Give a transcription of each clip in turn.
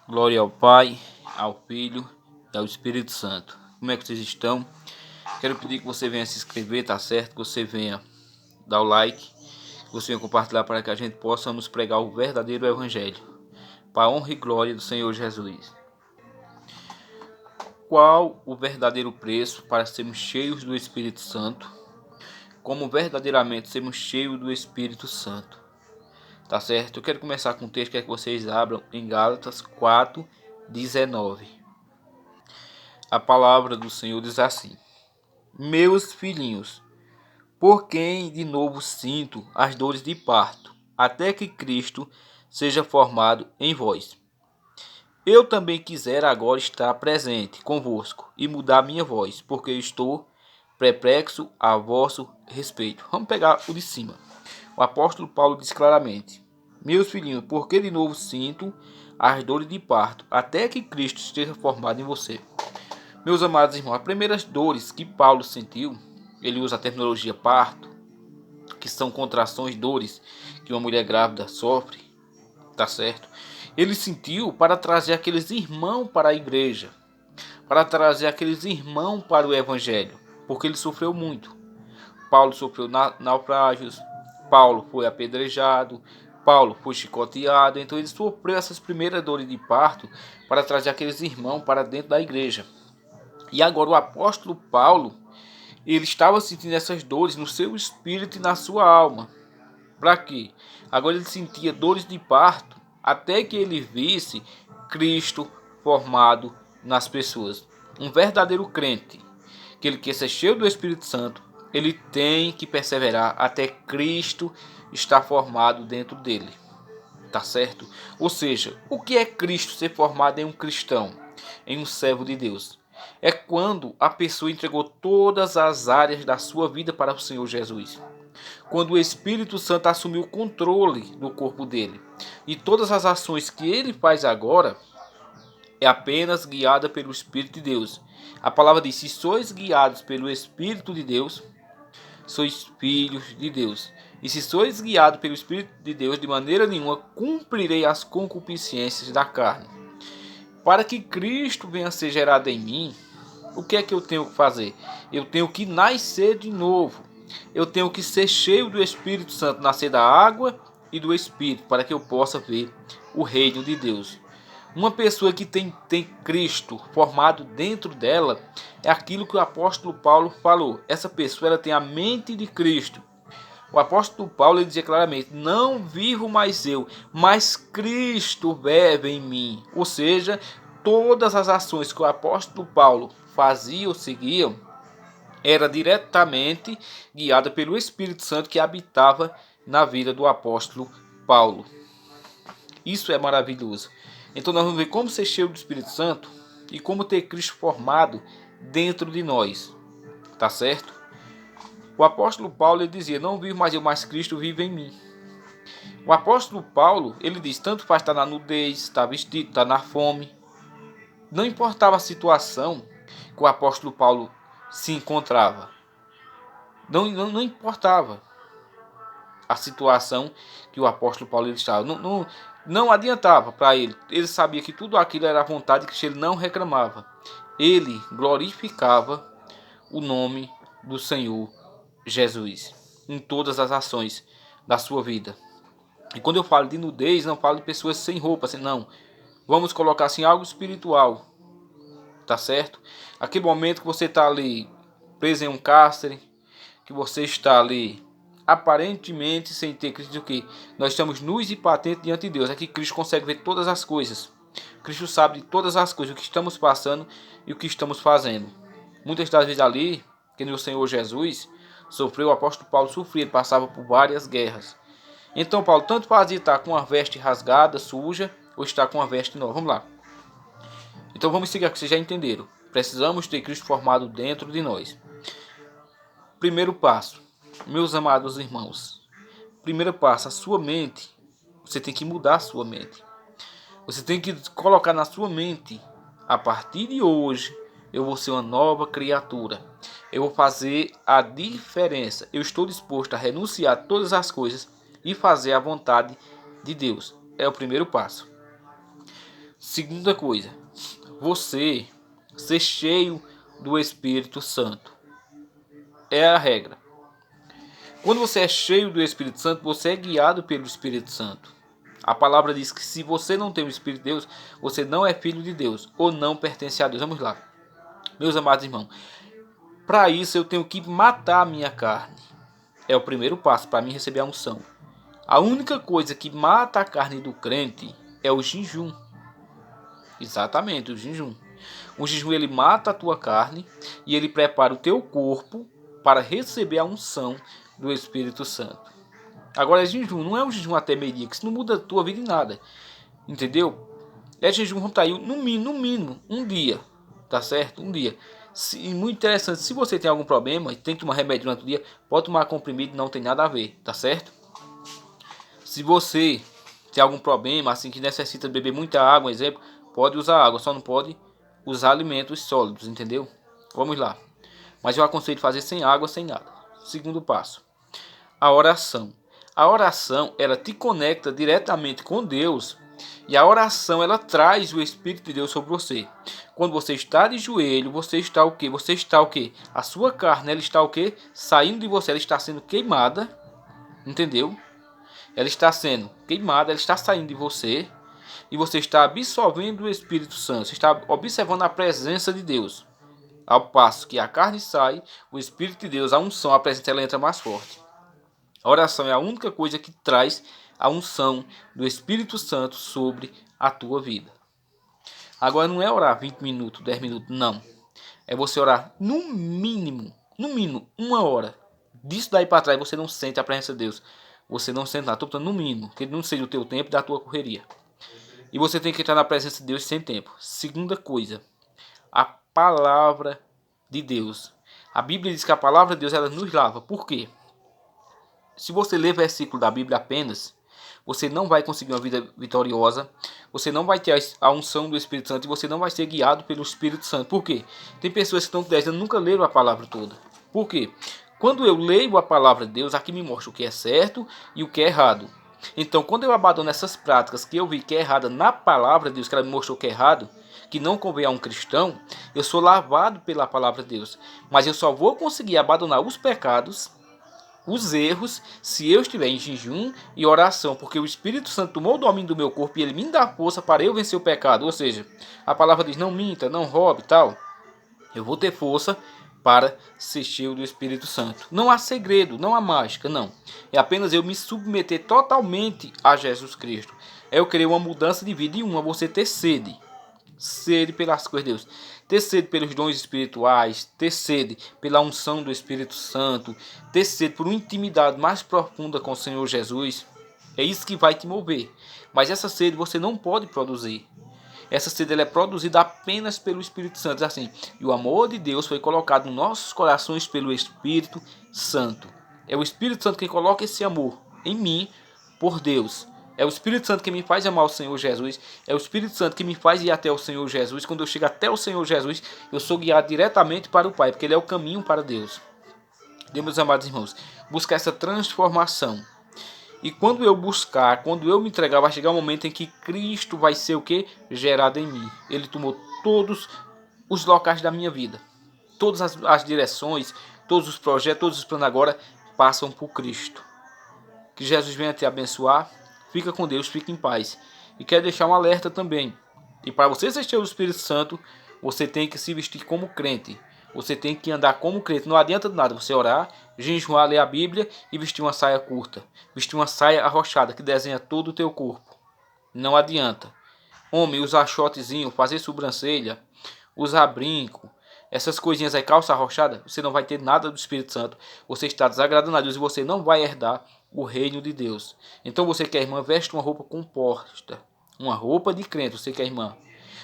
Glória ao Pai, ao Filho e ao Espírito Santo. Como é que vocês estão? Quero pedir que você venha se inscrever, tá certo? Que você venha dar o like, que você venha compartilhar para que a gente possa nos pregar o verdadeiro Evangelho, para a honra e glória do Senhor Jesus. Qual o verdadeiro preço para sermos cheios do Espírito Santo? Como verdadeiramente sermos cheios do Espírito Santo? Tá certo? Eu quero começar com um texto que vocês abram em Gálatas 4:19. A palavra do Senhor diz assim: Meus filhinhos, por quem de novo sinto as dores de parto, até que Cristo seja formado em vós. Eu também quisera agora estar presente convosco e mudar minha voz, porque estou perplexo a vosso respeito. Vamos pegar o de cima. O apóstolo Paulo diz claramente: Meus filhinhos, por que de novo sinto as dores de parto, até que Cristo esteja formado em você. Meus amados irmãos, as primeiras dores que Paulo sentiu, ele usa a terminologia parto, que são contrações, dores que uma mulher grávida sofre, tá certo? Ele sentiu para trazer aqueles irmãos para a igreja, para trazer aqueles irmãos para o evangelho, porque ele sofreu muito. Paulo sofreu naufrágios, Paulo foi apedrejado, Paulo foi chicoteado, então ele sofreu essas primeiras dores de parto para trazer aqueles irmãos para dentro da igreja. E agora o apóstolo Paulo, ele estava sentindo essas dores no seu espírito e na sua alma. Para quê? Agora ele sentia dores de parto até que ele visse Cristo formado nas pessoas. Um verdadeiro crente, que ele quer ser cheio do Espírito Santo, ele tem que perseverar até Cristo estar formado dentro dele. Tá certo? Ou seja, o que é Cristo ser formado em um cristão, em um servo de Deus? É quando a pessoa entregou todas as áreas da sua vida para o Senhor Jesus. Quando o Espírito Santo assumiu o controle do corpo dele. E todas as ações que ele faz agora é apenas guiada pelo Espírito de Deus. A palavra diz: se sois guiados pelo Espírito de Deus, sois filhos de Deus. E se sois guiados pelo Espírito de Deus, de maneira nenhuma cumprirei as concupiscências da carne. Para que Cristo venha a ser gerado em mim, o que é que eu tenho que fazer? Eu tenho que nascer de novo. Eu tenho que ser cheio do Espírito Santo, nascer da água e do Espírito, para que eu possa ver o reino de Deus. Uma pessoa que tem Cristo formado dentro dela, é aquilo que o apóstolo Paulo falou. Essa pessoa ela tem a mente de Cristo. O apóstolo Paulo ele dizia claramente: não vivo mais eu, mas Cristo vive em mim. Ou seja, todas as ações que o apóstolo Paulo fazia ou seguia era diretamente guiada pelo Espírito Santo que habitava na vida do apóstolo Paulo. Isso é maravilhoso. Então nós vamos ver como ser cheio do Espírito Santo e como ter Cristo formado dentro de nós. Tá certo? O apóstolo Paulo ele dizia: não vivo mais eu, mas Cristo vive em mim. O apóstolo Paulo ele diz: tanto faz estar na nudez, estar vestido, estar na fome. Não importava a situação que o apóstolo Paulo se encontrava. Não importava a situação que o apóstolo Paulo estava. Não adiantava para ele. Ele sabia que tudo aquilo era a vontade de Cristo. Ele não reclamava. Ele glorificava o nome do Senhor Jesus em todas as ações da sua vida. E quando eu falo de nudez, não falo de pessoas sem roupa, assim, não. Vamos colocar assim algo espiritual, tá certo? Aquele momento que você está ali preso em um cárcere, que você está ali aparentemente sem ter Cristo, o que nós estamos nus e patentes diante de Deus. É que Cristo consegue ver todas as coisas. Cristo sabe de todas as coisas, o que estamos passando e o que estamos fazendo. Muitas das vezes ali, que o Senhor Jesus sofreu, o apóstolo Paulo sofria, ele passava por várias guerras. Então Paulo tanto fazia estar com uma veste rasgada, suja, ou estar com uma veste nova. Vamos lá. Então vamos seguir aqui, vocês já entenderam. Precisamos ter Cristo formado dentro de nós. Primeiro passo, meus amados irmãos. Primeiro passo, a sua mente. Você tem que mudar a sua mente. Você tem que colocar na sua mente: a partir de hoje, eu vou ser uma nova criatura. Eu vou fazer a diferença. Eu estou disposto a renunciar a todas as coisas e fazer a vontade de Deus. É o primeiro passo. Segunda coisa, você ser cheio do Espírito Santo. É a regra. Quando você é cheio do Espírito Santo, você é guiado pelo Espírito Santo. A palavra diz que se você não tem o Espírito de Deus, você não é filho de Deus ou não pertence a Deus. Vamos lá. Meus amados irmãos, para isso eu tenho que matar a minha carne. É o primeiro passo para mim receber a unção. A única coisa que mata a carne do crente é o jejum. Exatamente, o jejum. O jejum ele mata a tua carne e ele prepara o teu corpo para receber a unção do Espírito Santo. Agora é jejum, não é um jejum até meio-dia, que isso não muda a tua vida em nada. Entendeu? É jejum, vamos estar aí no mínimo, um dia. Tá certo? Um dia. Muito interessante, se você tem algum problema e tem que tomar remédio durante o dia, pode tomar comprimido, não tem nada a ver, tá certo? Se você tem algum problema, assim que necessita beber muita água, exemplo, pode usar água, só não pode usar alimentos sólidos, entendeu? Vamos lá. Mas eu aconselho fazer sem água, sem nada. Segundo passo, a oração. A oração, ela te conecta diretamente com Deus. E a oração, ela traz o Espírito de Deus sobre você. Quando você está de joelho, você está o quê? Você está o quê? A sua carne, ela está o quê? Saindo de você, ela está sendo queimada. Entendeu? Ela está sendo queimada, ela está saindo de você. E você está absorvendo o Espírito Santo. Você está observando a presença de Deus. Ao passo que a carne sai, o Espírito de Deus, a unção, a presença, ela entra mais forte. A oração é a única coisa que traz a unção do Espírito Santo sobre a tua vida. Agora não é orar 20 minutos, 10 minutos, não. É você orar no mínimo, uma hora. Disso daí para trás você não sente a presença de Deus. Você não sente nada, estou falando no mínimo, que não seja o teu tempo da tua correria. E você tem que entrar na presença de Deus sem tempo. Segunda coisa, a palavra de Deus. A Bíblia diz que a palavra de Deus ela nos lava. Por quê? Se você ler versículo da Bíblia apenas, você não vai conseguir uma vida vitoriosa, você não vai ter a unção do Espírito Santo e você não vai ser guiado pelo Espírito Santo. Por quê? Tem pessoas que estão dizendo nunca leram a palavra toda. Por quê? Quando eu leio a palavra de Deus, aqui me mostra o que é certo e o que é errado. Então, quando eu abandono essas práticas que eu vi que é errada na palavra de Deus, que ela me mostrou que é errado, que não convém a um cristão, eu sou lavado pela palavra de Deus. Mas eu só vou conseguir abandonar os pecados, os erros, se eu estiver em jejum e oração, porque o Espírito Santo tomou o domínio do meu corpo e ele me dá força para eu vencer o pecado. Ou seja, a palavra diz não minta, não roube e tal. Eu vou ter força para ser cheio do Espírito Santo. Não há segredo, não há mágica, não. É apenas eu me submeter totalmente a Jesus Cristo. É eu querer uma mudança de vida e você ter sede. Sede pelas coisas de Deus, ter sede pelos dons espirituais, ter sede pela unção do Espírito Santo, ter sede por uma intimidade mais profunda com o Senhor Jesus. É isso que vai te mover. Mas essa sede você não pode produzir. Essa sede ela é produzida apenas pelo Espírito Santo. Assim, e o amor de Deus foi colocado nos nossos corações pelo Espírito Santo. É o Espírito Santo quem coloca esse amor em mim por Deus. É o Espírito Santo que me faz amar o Senhor Jesus. É o Espírito Santo que me faz ir até o Senhor Jesus. Quando eu chego até o Senhor Jesus, eu sou guiado diretamente para o Pai, porque Ele é o caminho para Deus. Meus amados irmãos, buscar essa transformação. E quando eu buscar, quando eu me entregar, vai chegar um momento em que Cristo vai ser o que? Gerado em mim. Ele tomou todos os locais da minha vida. Todas as direções, todos os projetos, todos os planos agora passam por Cristo. Que Jesus venha te abençoar. Fica com Deus, fica em paz. E quero deixar um alerta também. E para você ser cheio do Espírito Santo, você tem que se vestir como crente. Você tem que andar como crente. Não adianta de nada você orar, jejuar, ler a Bíblia e vestir uma saia curta. Vestir uma saia arrochada que desenha todo o teu corpo. Não adianta. Homem, usar shortzinho, fazer sobrancelha, usar brinco, essas coisinhas aí, calça arrochada, você não vai ter nada do Espírito Santo. Você está desagradando a Deus e você não vai herdar o reino de Deus. Então você que é irmã, veste uma roupa composta. Uma roupa de crente, você que é irmã.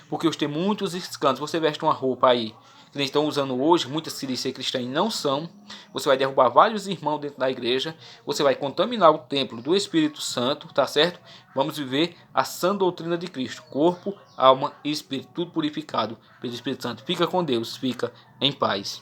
Porque hoje tem muitos escândalos. Você veste uma roupa aí que eles estão usando hoje, muitas se dizem cristãs não são. Você vai derrubar vários irmãos dentro da igreja. Você vai contaminar o templo do Espírito Santo, tá certo? Vamos viver a sã doutrina de Cristo. Corpo, alma e espírito, tudo purificado pelo Espírito Santo. Fica com Deus, fica em paz.